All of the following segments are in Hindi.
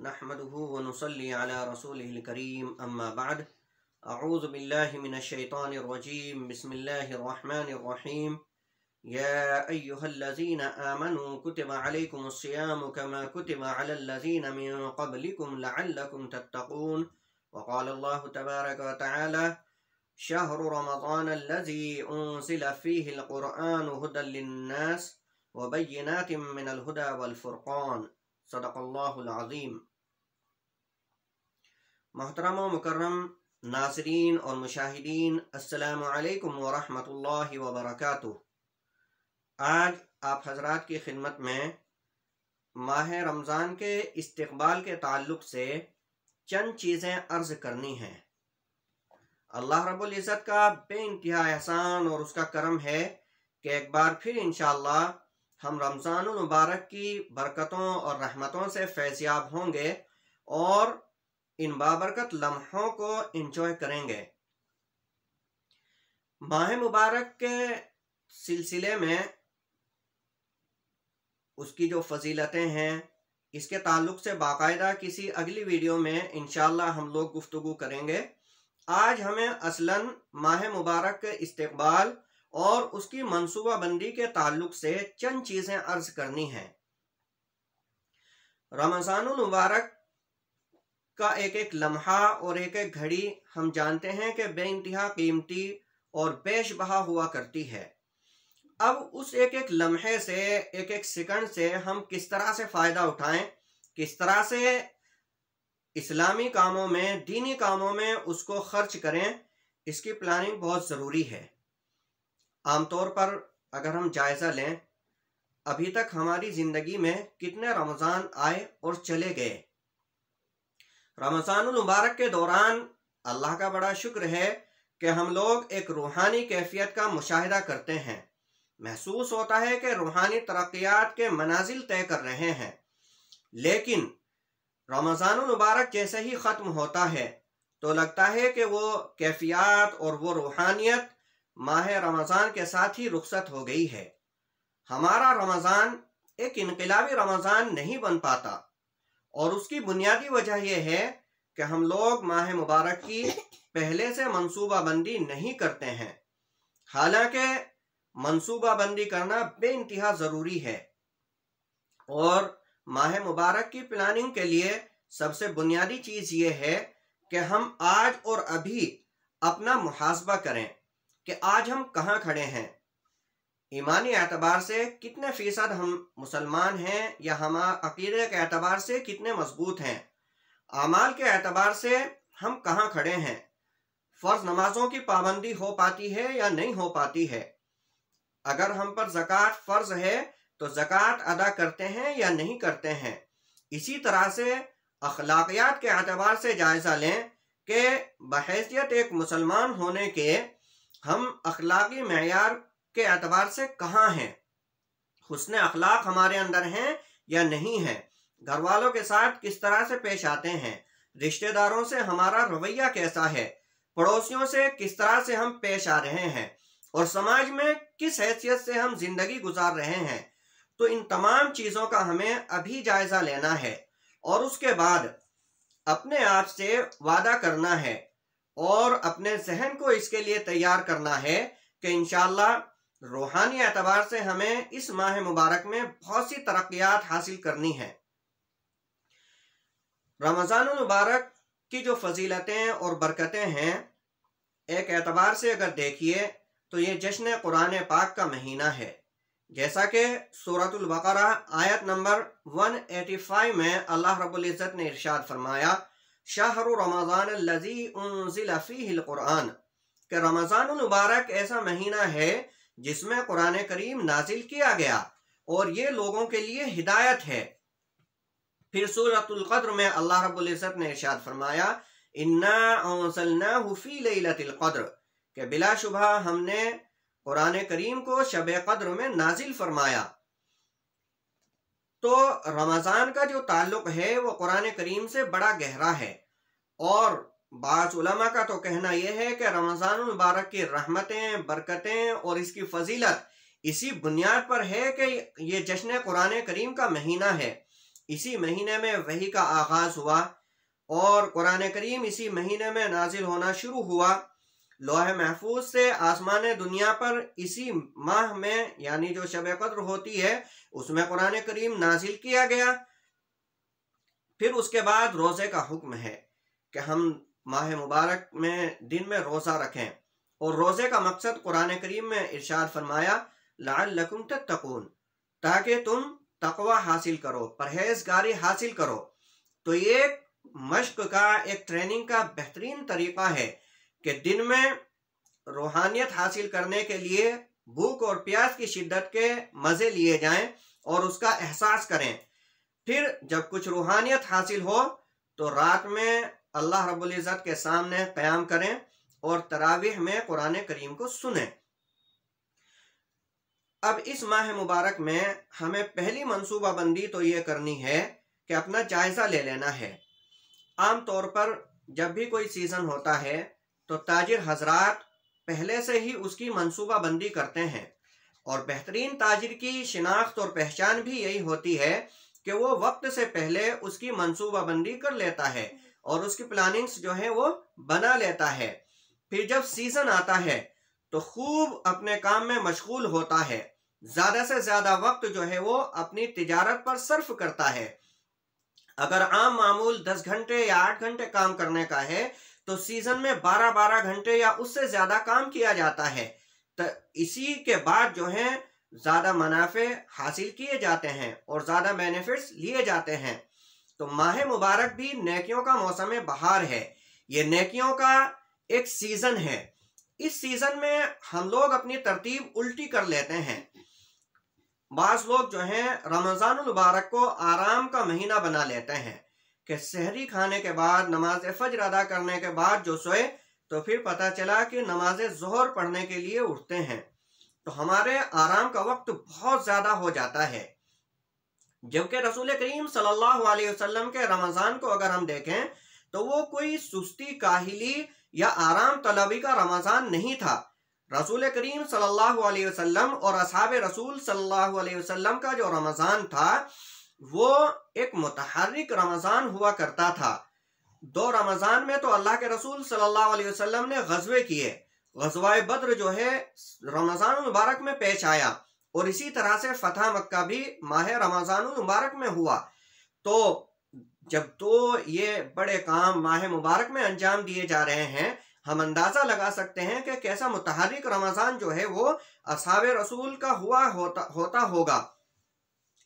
नहमदुहु व नुसल्ली अला रसूलिहिल करीम अम्मा बाद अऊज़ु बिल्लाहि मिनश शैतानिर रजीम बिस्मिल्लाहिर रहमानिर रहीम या अय्युहल्लज़ीना आमनू कुतिबा अलैकुमुस सियामु कमा कुतिबा अलल लज़ीना मिन क़ब्लिकुम लअल्लकुम तत्तक़ून व क़ाला अल्लाहु तबारक व तआला शहरु रमज़ानल्लज़ी उन्ज़िला फ़ीहिल क़ुरआनु हुदल लिन्नास व बय्यिनातिम मिनल हुदा वल फ़ुरक़ान सदक़ल्लाहुल अज़ीम। मोहतरम व मुकर्रम नाज़रीन और मुशाहिदीन, अस्सलामु अलैकुम व रहमतुल्लाहि व बरकातुहू। आज आप हज़रात की खिदमत में माह रमज़ान के इस्तक़बाल के ताल्लुक़ से चंद चीज़ें अर्ज़ करनी हैं। अल्लाह रब्बुल इज़्ज़त का बेइंतहा एहसान और उसका करम है कि एक बार फिर इंशाअल्लाह हम रमज़ानुल मुबारक की बरकतों और रहमतों से फैज़याब होंगे और इन बाबरकत लम्हों को इंजॉय करेंगे। माह मुबारक के सिलसिले में उसकी जो फजीलतें हैं, इसके ताल्लुक़ से बाकायदा किसी अगली वीडियो में इंशाअल्लाह हम लोग गुफ्तगू करेंगे। आज हमें असलन माह मुबारक के इस्तक़बाल और उसकी मनसूबा बंदी के ताल्लुक़ से चंद चीज़ें अर्ज़ करनी हैं। रमज़ानुल मुबारक का एक एक लम्हा और एक एक घड़ी हम जानते हैं कि बेइंतहा कीमती और बेशबहा हुआ करती है। अब उस एक एक लम्हे से, एक एक सेकंड से हम किस तरह से फ़ायदा उठाएं, किस तरह से इस्लामी कामों में, दीनी कामों में उसको खर्च करें, इसकी प्लानिंग बहुत ज़रूरी है। आमतौर पर अगर हम जायज़ा लें, अभी तक हमारी ज़िंदगी में कितने रमज़ान आए और चले गए। रमज़ानुल मुबारक के दौरान अल्लाह का बड़ा शुक्र है कि हम लोग एक रूहानी कैफियत का मुशाहिदा करते हैं। महसूस होता है कि रूहानी तरक्यात के मनाजिल तय कर रहे हैं। लेकिन रमज़ानुल मुबारक जैसे ही ख़त्म होता है तो लगता है कि वो कैफियत और वो रूहानियत माह रमज़ान के साथ ही रुखसत हो गई है। हमारा रमज़ान एक इनकलाबी रमज़ान नहीं बन पाता और उसकी बुनियादी वजह यह है कि हम लोग माह मुबारक की पहले से मंसूबा बंदी नहीं करते हैं। हालांकि मंसूबा बंदी करना बेइंतहा ज़रूरी है और माह मुबारक की प्लानिंग के लिए सबसे बुनियादी चीज़ ये है कि हम आज और अभी अपना मुहासबा करें कि आज हम कहाँ खड़े हैं। ईमानी एतबार से कितने फ़ीसद हम मुसलमान हैं या हम अक़ीदे के एतबार से कितने मजबूत हैं। आमाल के एतबार से हम कहाँ खड़े हैं। फ़र्ज़ नमाज़ों की पाबंदी हो पाती है या नहीं हो पाती है। अगर हम पर ज़कात फ़र्ज़ है तो ज़कात अदा करते हैं या नहीं करते हैं। इसी तरह से अखलाकियात के एतबार से जायज़ा लें कि बहैसियत एक मुसलमान होने के हम अखलाकी मेयार के एतबार से कहाँ हैं। हुस्न अखलाक हमारे अंदर हैं या नहीं है। घर वालों के साथ किस तरह से पेश आते हैं। रिश्तेदारों से हमारा रवैया कैसा है। पड़ोसियों से किस तरह से हम पेश आ रहे हैं और समाज में किस हैसियत से हम जिंदगी गुजार रहे हैं। तो इन तमाम चीज़ों का हमें अभी जायज़ा लेना है और उसके बाद अपने आप से वादा करना है और अपने जहन को इसके लिए तैयार करना है कि इंशाअल्लाह रूहानी एतबार से हमें इस माह मुबारक में बहुत सी तरक्यात हासिल करनी है। रमज़ानुल मुबारक की जो फजीलतें और बरकतें हैं, एक एतबार से अगर देखिए तो ये जश्न कुरान पाक का महीना है। जैसा कि सूरतुल बकरा आयत नंबर 185 में अल्लाह रब्बुल इज़्ज़त ने इरशाद फरमाया, शहरु रमज़ानल्लज़ी उन्ज़िला फ़ीहिल क़ुरआन, कि रमज़ानुल मुबारक ऐसा महीना है जिसमें कुरान करीम नाजिल किया गया और ये लोगों के लिए हिदायत है। फिर सूरतुल क़द्र में अल्लाह रब्बुल इज़्ज़त ने इरशाद फरमाया, इन्ना अंज़लनाहु फ़ी लैलतिल क़द्र, कि बिलाशुबह हमने कुरान करीम को शब क़द्र में नाजिल फरमाया। तो रमज़ान का जो ताल्लुक़ है वो कुरान करीम से बड़ा गहरा है और बाज़ उलमा का तो कहना यह है कि रमज़ानुल मुबारक की रहमतें, बरकतें और इसकी फजीलत इसी बुनियाद पर है कि ये जश्न कुरान करीम का महीना है इसी महीने में वही का आगाज हुआ और कुरान करीम इसी महीने में नाजिल होना शुरू हुआ। लौह महफूज से आसमान दुनिया पर इसी माह में यानी जो शब कद्र होती है उसमें कुरान करीम नाजिल किया गया। फिर उसके बाद रोज़े का हुक्म है कि हम माह मुबारक में दिन में रोज़ा रखें, और रोज़े का मकसद कुरान करीम में इरशाद फरमाया लअल्लकुम तत्तकून, ताकि तुम तकवा हासिल करो, परहेजगारी हासिल करो। तो ये मश्क का, एक ट्रेनिंग का बेहतरीन तरीका है कि दिन में रूहानियत हासिल करने के लिए भूख और प्यास की शिद्दत के मज़े लिए जाएं और उसका एहसास करें। फिर जब कुछ रूहानियत हासिल हो तो रात में अल्लाह रब्बुल इज़्ज़त के सामने क़याम करें और तरावीह में कुरान करीम को सुनें। अब इस माह मुबारक में हमें पहली मंसूबाबंदी तो ये करनी है कि अपना जायज़ा ले लेना है। आम तौर पर जब भी कोई सीज़न होता है तो ताजिर हजरात पहले से ही उसकी मंसूबाबंदी करते हैं, और बेहतरीन ताजिर की शिनाख्त और पहचान भी यही होती है कि वो वक्त से पहले उसकी मंसूबाबंदी कर लेता है और उसकी प्लानिंग्स जो है वो बना लेता है। फिर जब सीज़न आता है तो खूब अपने काम में मशगूल होता है, ज़्यादा से ज़्यादा वक्त जो है वो अपनी तिजारत पर सर्फ करता है। अगर आम मामूल 10 घंटे या 8 घंटे काम करने का है तो सीज़न में 12-12 घंटे या उससे ज़्यादा काम किया जाता है। तो इसी के बाद जो है ज़्यादा मुनाफे हासिल किए जाते हैं और ज़्यादा बेनिफिट्स लिए जाते हैं। तो माह मुबारक भी नेकियों का मौसम बहार है, ये नेकियों का एक सीज़न है। इस सीज़न में हम लोग अपनी तरतीब उल्टी कर लेते हैं। बाज़ लोग जो हैं रमज़ानुल मुबारक को आराम का महीना बना लेते हैं कि सहरी खाने के बाद, नमाज फज्र अदा करने के बाद जो सोए तो फिर पता चला कि नमाज ज़ोहर पढ़ने के लिए उठते हैं, तो हमारे आराम का वक्त बहुत ज़्यादा हो जाता है। जबकि रसूल करीम सल्लल्लाहु अलैहि वसल्लम के रमज़ान को अगर हम देखें तो वो कोई सुस्ती, काहिली या आराम तलबी का रमज़ान नहीं था। रसूल करीम सल्लल्लाहु अलैहि वसल्लम और असहाबे रसूल सल्लल्लाहु अलैहि वसल्लम का जो रमज़ान था वो एक मुतहर्रिक रमज़ान हुआ करता था। 2 रमज़ान में तो अल्लाह के रसूल सल्लल्लाहु अलैहि वसल्लम ने गज़वे किए। गज़वाए बद्र जो है रमज़ान मुबारक में पेश आया, और इसी तरह से फतह मक्का भी माह रमज़ान मुबारक में हुआ। तो जब तो ये बड़े काम माह मुबारक में अंजाम दिए जा रहे हैं, हम अंदाज़ा लगा सकते हैं कि कैसा मुतहर्रिक रमज़ान जो है वो असहाबे रसूल का होता होगा।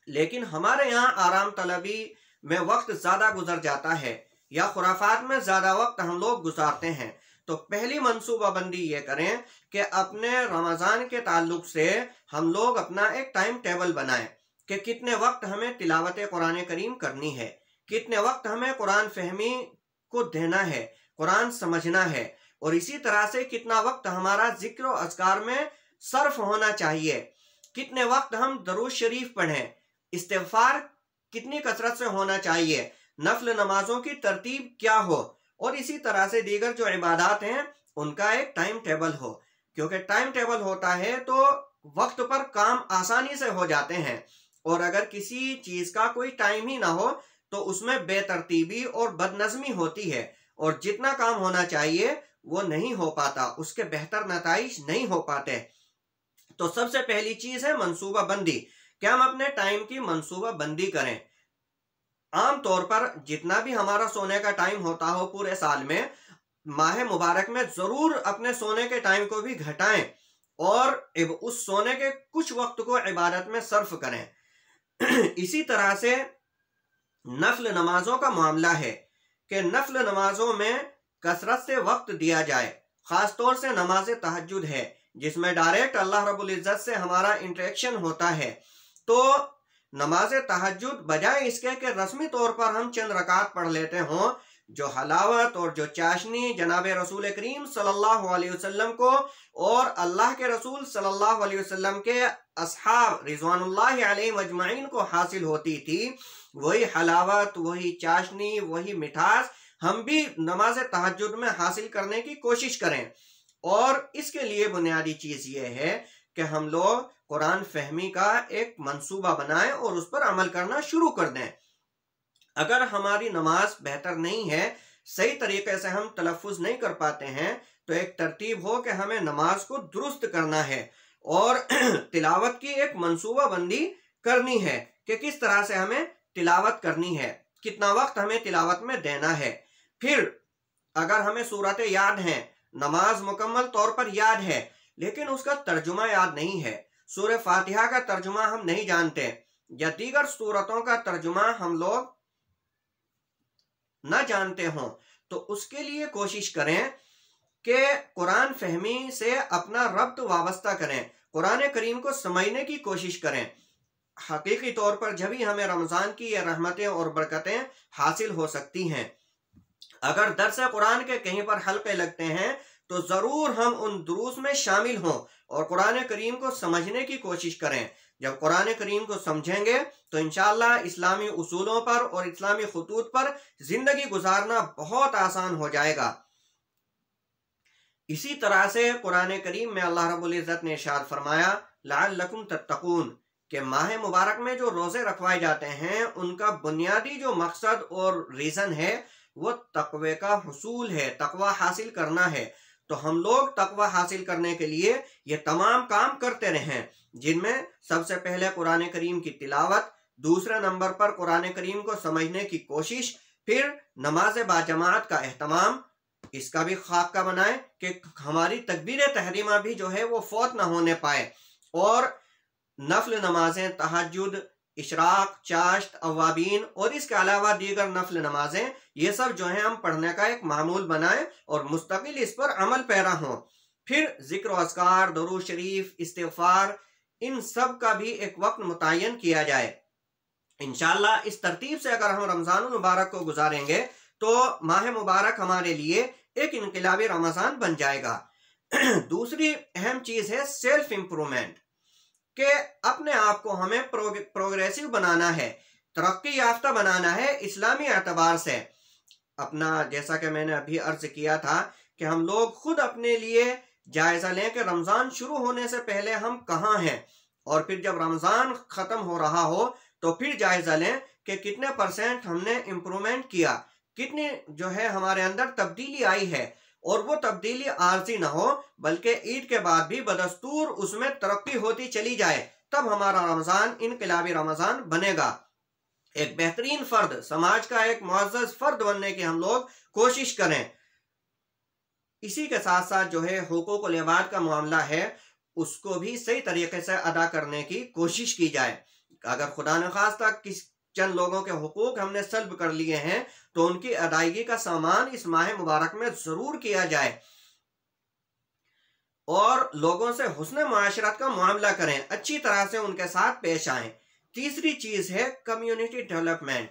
लेकिन हमारे यहाँ आराम तलबी में वक्त ज़्यादा गुजर जाता है या खुराफात में ज़्यादा वक्त हम लोग गुजारते हैं। तो पहली मंसूबाबंदी ये करें कि अपने रमज़ान के ताल्लुक से हम लोग अपना एक टाइम टेबल बनाएं कि कितने वक्त हमें तिलावत कुरान करीम करनी है, कितने वक्त हमें कुरान फहमी को देना है, कुरान समझना है, और इसी तरह से कितना वक्त हमारा जिक्र और अज़कार में सर्फ होना चाहिए, कितने वक्त हम दरूद शरीफ पढ़ें, इस्तिग़फ़ार कितनी कसरत से होना चाहिए, नफल नमाजों की तरतीब क्या हो, और इसी तरह से दीगर जो इबादत हैं उनका एक टाइम टेबल हो। क्योंकि टाइम टेबल होता है तो वक्त पर काम आसानी से हो जाते हैं, और अगर किसी चीज़ का कोई टाइम ही ना हो तो उसमें बेतरतीबी और बदनज़मी होती है, और जितना काम होना चाहिए वो नहीं हो पाता, उसके बेहतर नताइज नहीं हो पाते। तो सबसे पहली चीज़ है मंसूबा बंदी, कि हम अपने टाइम की मंसूबा बंदी करें। आम तौर पर जितना भी हमारा सोने का टाइम होता हो पूरे साल में, माह मुबारक में ज़रूर अपने सोने के टाइम को भी घटाएं और उस सोने के कुछ वक्त को इबादत में सर्फ करें। इसी तरह से नफल नमाजों का मामला है कि नफल नमाजों में कसरत से वक्त दिया जाए। ख़ास तौर से नमाज तहज्जुद है जिसमें डायरेक्ट अल्लाह रब्बुल इज़्ज़त से हमारा इंटरेक्शन होता है। तो नमाज तहज्जुद बजाय इसके कि रस्मी तौर पर हम चंद रकात पढ़ लेते हों, जो हलावत और जो चाशनी जनाब रसूल करीम सल्लल्लाहु अलैहि वसल्लम को और अल्लाह के रसूल सल्लल्लाहु अलैहि वसल्लम के असहाब रिज़वानुल्लाहि अलैहिम अजमाइन को हासिल होती थी, वही हलावत, वही चाशनी, वही मिठास हम भी नमाज तहज्जुद में हासिल करने की कोशिश करें। और इसके लिए बुनियादी चीज़ ये है कि हम लोग कुरान फहमी का एक मंसूबा बनाएं और उस पर अमल करना शुरू कर दें। अगर हमारी नमाज बेहतर नहीं है, सही तरीके से हम तलफ़ुज़ नहीं कर पाते हैं, तो एक तरतीब हो कि हमें नमाज को दुरुस्त करना है और तिलावत की एक मंसूबाबंदी करनी है कि किस तरह से हमें तिलावत करनी है, कितना वक्त हमें तिलावत में देना है। फिर अगर हमें सूरतें याद हैं, नमाज मुकम्मल तौर पर याद है, लेकिन उसका तर्जुमा याद नहीं है, सूरह फातिहा का तर्जुमा हम नहीं जानते या दीगर सूरतों का तर्जुमा हम लोग न जानते हों, तो उसके लिए कोशिश करें कि कुरान फहमी से अपना रब्त वाबस्ता करें, कुरान करीम को समझने की कोशिश करें। हकीकी तौर पर जब ही हमें रमज़ान की ये रहमतें और बरकतें हासिल हो सकती हैं। अगर दर्स कुरान के कहीं पर हल्के लगते हैं तो ज़रूर हम उन दुरूस में शामिल हों और कुरान करीम को समझने की कोशिश करें। जब कुरान करीम को समझेंगे तो इंशाअल्लाह इस्लामी उसूलों पर और इस्लामी खतूत पर ज़िंदगी गुजारना बहुत आसान हो जाएगा। इसी तरह से कुरान करीम में अल्लाह रब्बुल इज़्ज़त ने इरशाद फरमाया लअल्लकुम तत्तकून, के माह मुबारक में जो रोज़े रखवाए जाते हैं उनका बुनियादी जो मकसद और रीज़न है वो तकवे का हुसूल है, तकवा हासिल करना है। तो हम लोग तकवा हासिल करने के लिए ये तमाम काम करते रहें, जिनमें सबसे पहले कुरान करीम की तिलावत, दूसरे नंबर पर कुरान करीम को समझने की कोशिश, फिर नमाज बाजमात का एहतमाम, इसका भी खाका बनाए कि हमारी तकबीर तहरीमा भी जो है वो फौत ना होने पाए, और नफल नमाजें, तहज्जुद, इशराक, चाश्त, अवाबीन और इसके अलावा दीगर नफल नमाजें, ये सब जो है हम पढ़ने का एक मामूल बनाएं और मुस्तकिल इस पर अमल पैरा हों। फिर जिक्र अस्कार, दुरूद शरीफ, इस्तिग़फ़ार, इन सब का भी एक वक्त मुतय्यन किया जाए। इंशाअल्लाह इस तरतीब से अगर हम रमज़ानुल मुबारक को गुजारेंगे तो माह मुबारक हमारे लिए एक इनकलाबी रमज़ान बन जाएगा। दूसरी अहम चीज़ है सेल्फ इम्प्रूवमेंट, कि अपने आप को हमें प्रोग्रेसिव बनाना है, तरक्की याफ्ता बनाना है इस्लामी एतबार से। अपना, जैसा कि मैंने अभी अर्ज किया था कि हम लोग खुद अपने लिए जायज़ा लें कि रमज़ान शुरू होने से पहले हम कहाँ हैं, और फिर जब रमज़ान ख़त्म हो रहा हो तो फिर जायज़ा लें कि कितने % हमने इम्प्रूवमेंट किया, कितनी जो है हमारे अंदर तब्दीली आई है, और वो तब्दीली आर्जी ना हो बल्कि ईद के बाद भी बदस्तूर उसमें तरक्की होती चली जाए, तब हमारा रमज़ान इनकलाबी रमज़ान बनेगा। एक बेहतरीन फर्द, समाज का एक मुअज़्ज़ज़ फर्द बनने की हम लोग कोशिश करें। इसी के साथ साथ जो है हुकूकुल इबाद का मामला है उसको भी सही तरीके से अदा करने की कोशिश की जाए। अगर खुदा न खास्ता किस चंद लोगों के हुकूक हमने सल्ब कर लिए हैं तो उनकी अदायगी का सामान इस माह मुबारक में जरूर किया जाए और लोगों से हुस्न मुआशरत का मामला करें, अच्छी तरह से उनके साथ पेश आएं। तीसरी चीज है कम्युनिटी डेवलपमेंट,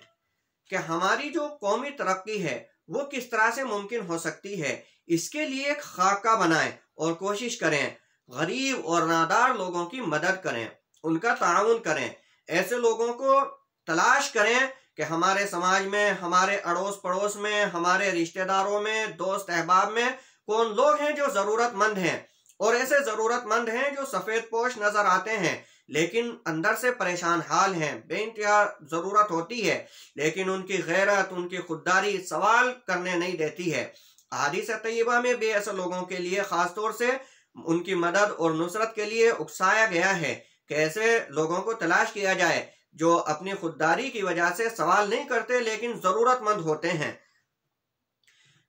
कि हमारी जो कौमी तरक्की है वो किस तरह से मुमकिन हो सकती है, इसके लिए एक खाका बनाएं और कोशिश करें गरीब और नादार लोगों की मदद करें, उनका ताउन करें। ऐसे लोगों को तलाश करें कि हमारे समाज में, हमारे अड़ोस पड़ोस में, हमारे रिश्तेदारों में, दोस्त अहबाब में कौन लोग हैं जो ज़रूरतमंद हैं, और ऐसे ज़रूरतमंद हैं जो सफ़ेद पोश नज़र आते हैं लेकिन अंदर से परेशान हाल हैं, बेइंतहा ज़रूरत होती है लेकिन उनकी गैरत, उनकी खुददारी सवाल करने नहीं देती है। हदीस तय्यबा में भी ऐसे लोगों के लिए ख़ास तौर से उनकी मदद और नुसरत के लिए उकसाया गया है कि ऐसे लोगों को तलाश किया जाए जो अपनी खुददारी की वजह से सवाल नहीं करते लेकिन ज़रूरतमंद होते हैं।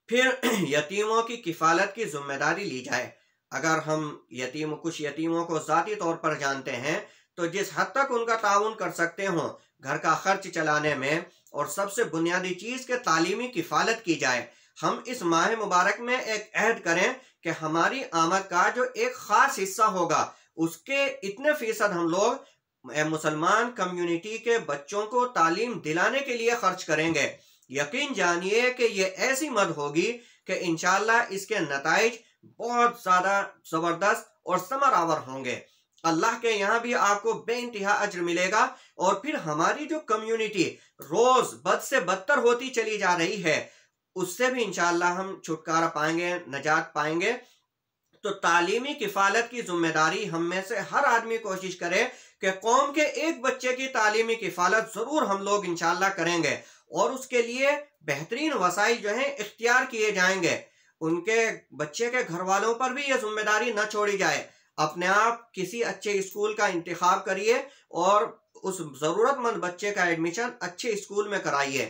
फिर यतीमों की किफ़ालत की जिम्मेदारी ली जाए। अगर हम कुछ यतीमों को ज़ाती तौर पर जानते हैं तो जिस हद तक उनका ताउन कर सकते हों घर का खर्च चलाने में, और सबसे बुनियादी चीज़ के तालीमी किफ़ालत की जाए। हम इस माह मुबारक में एक अहद करें कि हमारी आमद का जो एक ख़ास हिस्सा होगा उसके इतने फ़ीसद हम लोग मुसलमान कम्युनिटी के बच्चों को तालीम दिलाने के लिए खर्च करेंगे। यकीन जानिए कि ये ऐसी मद होगी कि इंशाअल्लाह इसके नताइज बहुत ज़्यादा ज़बरदस्त और समरावर होंगे। अल्लाह के यहाँ भी आपको बेइंतहा अज्र मिलेगा, और फिर हमारी जो कम्युनिटी रोज़ बद से बदतर होती चली जा रही है उससे भी इंशाअल्लाह हम छुटकारा पाएंगे, नजात पाएंगे। तो तालीमी किफ़ालत की जिम्मेदारी हम में से हर आदमी कोशिश करे कि कौम के एक बच्चे की तालीमी किफ़ालत ज़रूर हम लोग इंशाअल्लाह करेंगे, और उसके लिए बेहतरीन वसाइल जो है इख्तियार किए जाएंगे। उनके बच्चे के घर वालों पर भी ये जिम्मेदारी न छोड़ी जाए। अपने आप किसी अच्छे स्कूल का इंतखाब करिए और उस जरूरतमंद बच्चे का एडमिशन अच्छे स्कूल में कराइए।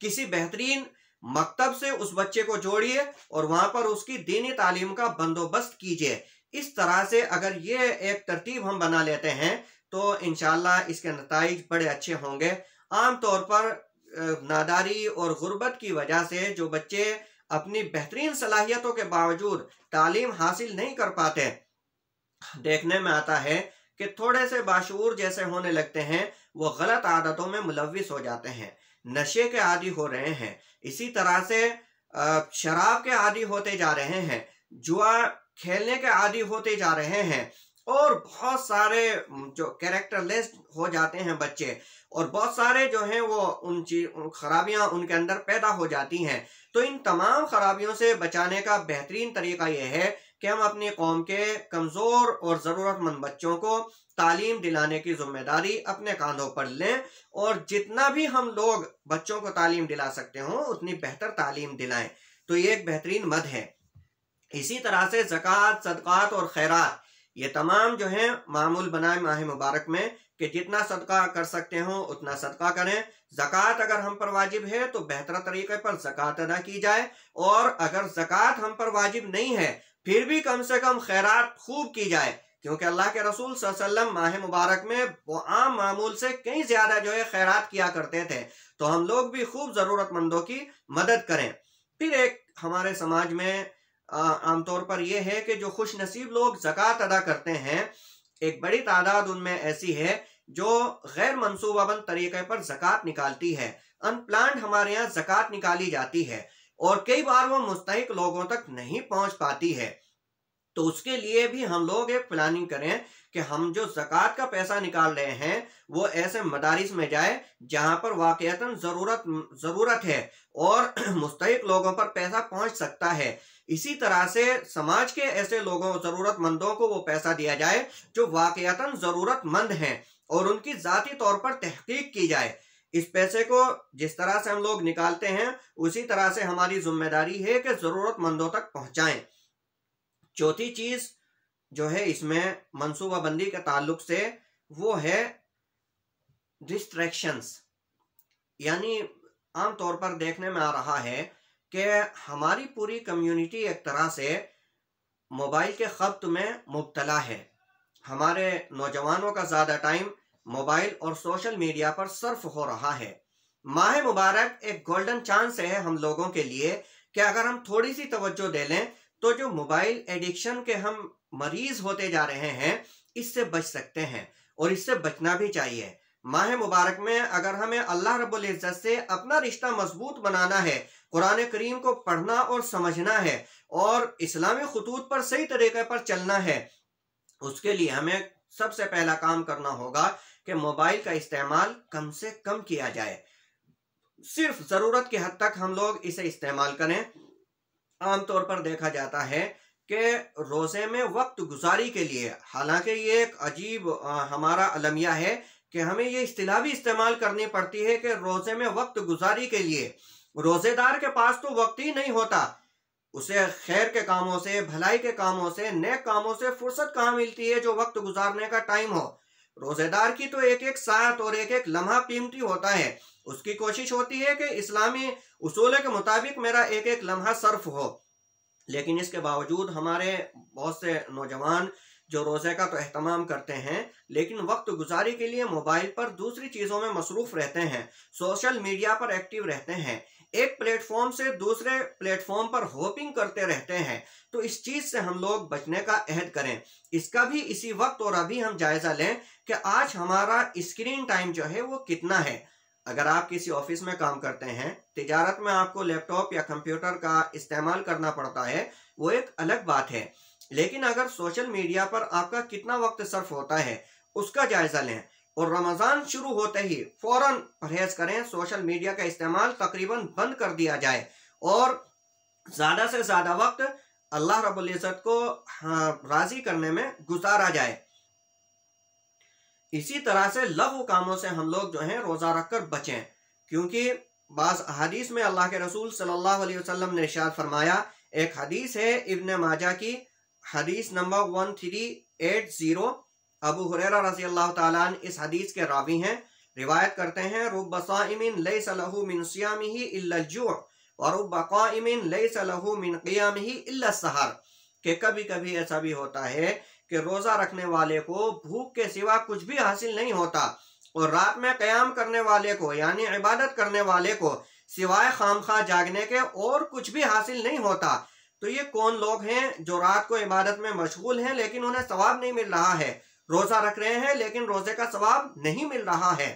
किसी बेहतरीन मकतब से उस बच्चे को जोड़िए और वहां पर उसकी दीनी तालीम का बंदोबस्त कीजिए। इस तरह से अगर ये एक तरतीब हम बना लेते हैं तो इंशाअल्लाह इसके नताइज बड़े अच्छे होंगे। आमतौर पर नादारी और गुर्बत की वजह से जो बच्चे अपनी बेहतरीन सलाहियतों के बावजूद तालीम हासिल नहीं कर पाते, देखने में आता है कि थोड़े से बाशऊर जैसे होने लगते हैं, वो गलत आदतों में मुलविस हो जाते हैं, नशे के आदी हो रहे हैं, इसी तरह से शराब के आदी होते जा रहे हैं, जुआ खेलने के आदी होते जा रहे हैं और बहुत सारे जो कैरेक्टरलेस हो जाते हैं बच्चे, और बहुत सारे जो हैं वो उन खराबियां उनके अंदर पैदा हो जाती हैं। तो इन तमाम खराबियों से बचाने का बेहतरीन तरीका यह है कि हम अपनी कौम के कमज़ोर और ज़रूरतमंद बच्चों को तालीम दिलाने की जिम्मेदारी अपने कांधों पर लें और जितना भी हम लोग बच्चों को तालीम दिला सकते हों उतनी बेहतर तालीम दिलाएं। तो ये एक बेहतरीन मद है। इसी तरह से ज़कात, सदक़ात और खैरात, ये तमाम जो हैं मामूल बनाए माह मुबारक में कि जितना सदका कर सकते हो उतना सदका करें। ज़कात अगर हम पर वाजिब है तो बेहतर तरीके पर ज़कात अदा की जाए, और अगर ज़कात हम पर वाजिब नहीं है फिर भी कम से कम खैरात खूब की जाए, क्योंकि अल्लाह के रसूल सल्लल्लाहु अलैहि वसल्लम माह मुबारक में वो आम मामूल से कहीं ज्यादा जो है खैरात किया करते थे। तो हम लोग भी खूब जरूरतमंदों की मदद करें। फिर एक हमारे समाज में आमतौर पर यह है कि जो खुश नसीब लोग ज़कात अदा करते हैं, एक बड़ी तादाद उनमें ऐसी है जो गैर मंसूबाबंद तरीके पर ज़कात निकालती है। अनप्लान्ड हमारे यहाँ ज़कात निकाली जाती है और कई बार वो मुस्तहिक लोगों तक नहीं पहुंच पाती है। तो उसके लिए भी हम लोग एक प्लानिंग करें कि हम जो ज़कात का पैसा निकाल रहे हैं वो ऐसे मदारिस में जाए जहां पर वाकईतन ज़रूरत है और मुस्तहिक लोगों पर पैसा पहुंच सकता है। इसी तरह से समाज के ऐसे लोगों, ज़रूरतमंदों को वो पैसा दिया जाए जो वाकईतन ज़रूरतमंद हैं और उनकी ज़ाती तौर पर तहकीक की जाए। इस पैसे को जिस तरह से हम लोग निकालते हैं उसी तरह से हमारी जिम्मेदारी है कि ज़रूरतमंदों तक पहुंचाएं। चौथी चीज जो है इसमें मंसूबाबंदी के ताल्लुक से वो है डिस्ट्रैक्शंस। यानी आमतौर पर देखने में आ रहा है कि हमारी पूरी कम्युनिटी एक तरह से मोबाइल के खब्त में मुब्तला है। हमारे नौजवानों का ज़्यादा टाइम मोबाइल और सोशल मीडिया पर सर्फ हो रहा है। माह मुबारक एक गोल्डन चांस है हम लोगों के लिए कि अगर हम थोड़ी सी तवज्जो दे लें तो जो मोबाइल एडिक्शन के हम मरीज होते जा रहे हैं इससे बच सकते हैं और इससे बचना भी चाहिए। माह मुबारक में अगर हमें अल्लाह रब्बुल इज्जत से अपना रिश्ता मजबूत बनाना है, कुरान करीम को पढ़ना और समझना है और इस्लामी खतूत पर सही तरीके पर चलना है, उसके लिए हमें सबसे पहला काम करना होगा कि मोबाइल का इस्तेमाल कम से कम किया जाए। सिर्फ ज़रूरत की हद तक हम लोग इसे इस्तेमाल करें। आमतौर पर देखा जाता है कि रोज़े में वक्त गुजारी के लिए, हालांकि ये एक अजीब हमारा अलमिया है कि हमें ये इस्तिलाह भी इस्तेमाल करनी पड़ती है कि रोज़े में वक्त गुजारी के लिए रोज़ेदार के पास तो वक्त ही नहीं होता। उसे खैर के कामों से, भलाई के कामों से, नेक कामों से फुर्सत कहाँ मिलती है जो वक्त गुजारने का टाइम हो। रोज़ेदार की तो एक एक साथ और एक एक लम्हा कीमती होता है। उसकी कोशिश होती है कि इस्लामी उसूल के मुताबिक मेरा एक एक लम्हा सर्फ हो, लेकिन इसके बावजूद हमारे बहुत से नौजवान जो रोज़े का तो एहतमाम करते हैं लेकिन वक्त गुजारी के लिए मोबाइल पर दूसरी चीज़ों में मसरूफ़ रहते हैं, सोशल मीडिया पर एक्टिव रहते हैं, एक प्लेटफॉर्म से दूसरे प्लेटफॉर्म पर होपिंग करते रहते हैं। तो इस चीज़ से हम लोग बचने का अहद करें। इसका भी इसी वक्त और अभी हम जायज़ा लें कि आज हमारा स्क्रीन टाइम जो है वो कितना है। अगर आप किसी ऑफिस में काम करते हैं, तिजारत में आपको लैपटॉप या कंप्यूटर का इस्तेमाल करना पड़ता है, वो एक अलग बात है, लेकिन अगर सोशल मीडिया पर आपका कितना वक्त सर्फ होता है उसका जायजा लें और रमज़ान शुरू होते ही फौरन परहेज करें। सोशल मीडिया का इस्तेमाल तकरीबन बंद कर दिया जाए और ज़्यादा से ज़्यादा वक्त अल्लाह रब्बुल इज़्ज़त को राज़ी करने में गुजारा जाए। इसी तरह से लघु कामों से हम लोग जो हैं रोज़ा रखकर बचें, क्योंकि बाज़ हदीस में अल्लाह के रसूल सल्लल्लाहु अलैहि वसल्लम ने इरशाद फरमाया, एक हदीस है इब्न माजा की, हदीस नंबर 1380, अबू हुरैरा रज़ी अल्लाह ताला अन्हु इस हदीस के रावी हैं। रिवायत करते हैं, रुब्ब साइमिन लैसा लहू मिन सियामिही इल्ला अल-जू' व रुब्ब क़ाइमिन लैसा लहू मिन क़ियामिही इल्ला अस-सहर, कि कभी कभी ऐसा भी होता है कि रोज़ा रखने वाले को भूख के सिवा कुछ भी हासिल नहीं होता, और रात में क़याम करने वाले को यानी इबादत करने वाले को सिवाय खामखा जागने के और कुछ भी हासिल नहीं होता। तो ये कौन लोग हैं जो रात को इबादत में मशगूल हैं लेकिन उन्हें सवाब नहीं मिल रहा है, रोज़ा रख रहे हैं लेकिन रोज़े का सवाब नहीं मिल रहा है।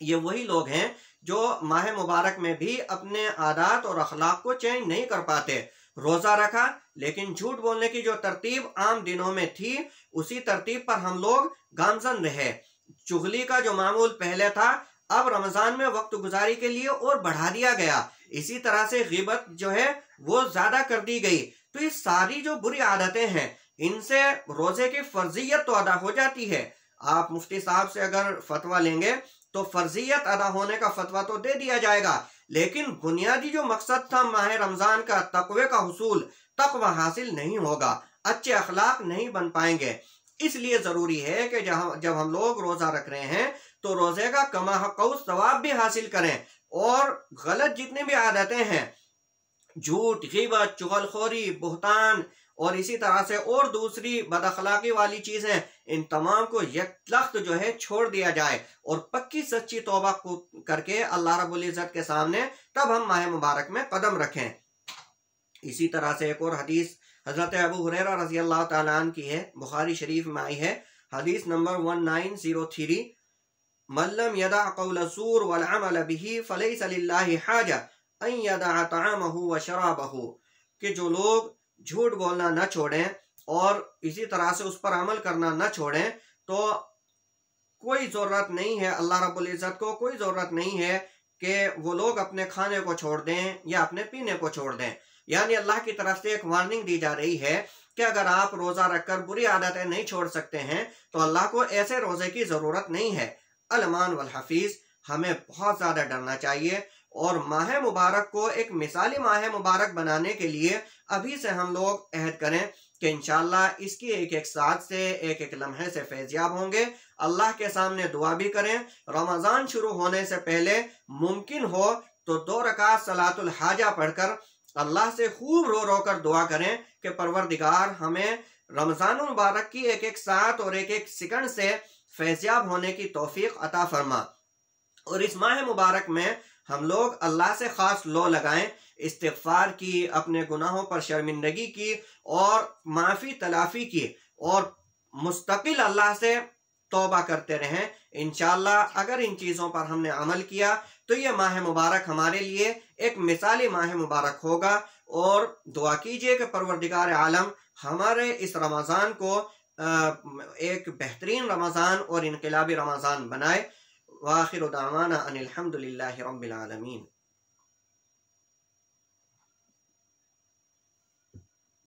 ये वही लोग हैं जो माह मुबारक में भी अपने आदात और अखलाक को चेंज नहीं कर पाते। रोज़ा रखा लेकिन झूठ बोलने की जो तरतीब आम दिनों में थी उसी तरतीब पर हम लोग गामजन रहे। चुगली का जो मामूल पहले था अब रमज़ान में वक्त गुजारी के लिए और बढ़ा दिया गया। इसी तरह से गिबत जो है वो ज़्यादा कर दी गई। तो ये सारी जो बुरी आदतें हैं इनसे रोज़े की फर्जियत तो अदा हो जाती है। आप मुफ्ती साहब से अगर फतवा लेंगे तो फर्जियत अदा होने का फतवा तो दे दिया जाएगा, लेकिन बुनियादी जो मकसद था माह रमज़ान का, तकवे का हुसूल, तकवा हासिल नहीं होगा, अच्छे अखलाक नहीं बन पाएंगे। इसलिए ज़रूरी है कि जब हम लोग रोज़ा रख रहे हैं तो रोज़े का कमा हक़ सवाब भी हासिल करें, और गलत जितनी भी आदतें हैं, झूठ, ग़ीबत, चुगलखोरी, बुहतान और इसी तरह से और दूसरी बदअखलाकी वाली चीज़ें, इन तमाम को यकलख्त जो है छोड़ दिया जाए और पक्की सच्ची तौबा को करके अल्लाह रब्बुल इज़्ज़त के सामने तब हम माह मुबारक में कदम रखें। इसी तरह से एक और हदीस हज़रत अबू हुरैरा रज़ी अल्लाह ताला अन्हु की है, बुखारी शरीफ में आई है, हदीस नंबर 1903, मल्लम यदा क़ौल ज़ूर वल अमल बिही फ़लैसा लिल्लाहि हाजा अन यदा तआमहु व शराबहु, कि जो लोग झूठ बोलना न छोड़ें और इसी तरह से उस पर अमल करना न छोड़ें तो कोई ज़रूरत नहीं है, अल्लाह रब्बुल इज़्ज़त को कोई ज़रूरत नहीं है कि वो लोग अपने खाने को छोड़ दें या अपने पीने को छोड़ दें। यानी अल्लाह की तरफ से एक वार्निंग दी जा रही है कि अगर आप रोज़ा रखकर बुरी आदतें नहीं छोड़ सकते हैं तो अल्लाह को ऐसे रोज़े की ज़रूरत नहीं है। अल-मान वल हफीज़, हमें बहुत ज़्यादा डरना चाहिए और माह मुबारक को एक मिसाली माह मुबारक बनाने के लिए अभी से हम लोग अहद करें कि इंशाअल्लाह इसकी एक एक साथ से, एक एक लम्हे से फैज़याब होंगे। अल्लाह के सामने दुआ भी करें। रमज़ान शुरू होने से पहले मुमकिन हो तो 2 रकात सलातुल हाजा पढ़कर अल्लाह से खूब रो रो कर दुआ करें कि परवरदिगार हमें रमज़ान मुबारक की एक एक साथ और एक एक सेकंड से फैज़याब होने की तौफीक अता फरमा। और इस माह मुबारक में हम लोग अल्लाह से ख़ास लो लगाएं, इस्तिग़फ़ार की, अपने गुनाहों पर शर्मिंदगी की और माफ़ी तलाफ़ी की, और मुस्तकिल अल्लाह से तौबा करते रहें। इंशाअल्लाह अगर इन चीज़ों पर हमने अमल किया तो ये माह मुबारक हमारे लिए एक मिसाली माह मुबारक होगा। और दुआ कीजिए कि परवरदिगार आलम हमारे इस रमज़ान को एक बेहतरीन रमज़ान और इनक़िलाबी रमज़ान बनाए। व आखिरु दावाना अनिल हम्दुलिल्लाहि रब्बिल आलमीन।